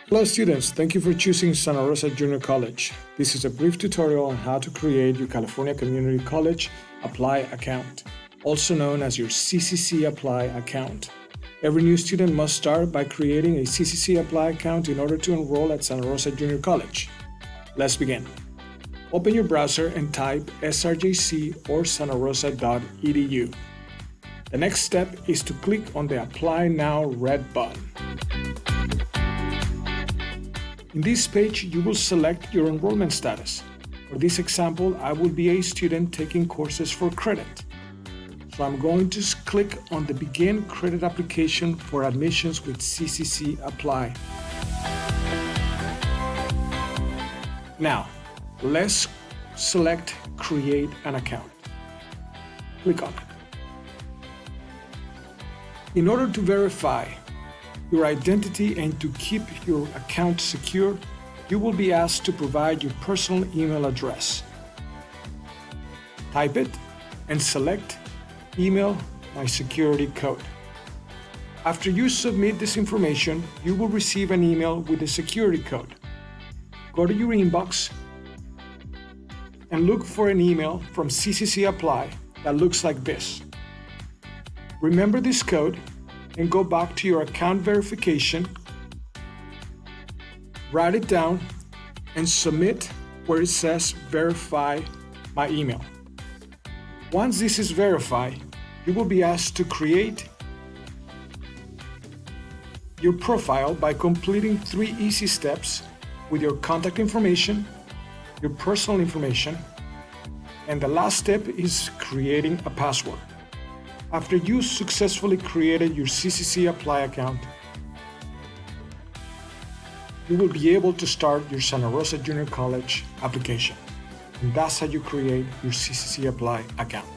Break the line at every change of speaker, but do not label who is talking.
Hello students, thank you for choosing Santa Rosa Junior College. This is a brief tutorial on how to create your California Community College Apply account, also known as your CCC Apply account. Every new student must start by creating a CCC Apply account in order to enroll at Santa Rosa Junior College. Let's begin. Open your browser and type SRJC or santarosa.edu. The next step is to click on the Apply Now red button. In this page, you will select your enrollment status. For this example, I will be a student taking courses for credit. So I'm going to click on the Begin Credit Application for Admissions with CCC Apply. Now, let's select Create an Account. Click on it. In order to verify your identity and to keep your account secure, you will be asked to provide your personal email address. Type it and select Email My Security Code. After you submit this information, you will receive an email with the security code. Go to your inbox and look for an email from CCC Apply that looks like this. Remember this code and go back to your account verification, write it down, and submit where it says Verify My Email. Once this is verified, you will be asked to create your profile by completing 3 easy steps with your contact information, your personal information, and the last step is creating a password. After you successfully created your CCC Apply account, you will be able to start your Santa Rosa Junior College application. And that's how you create your CCC Apply account.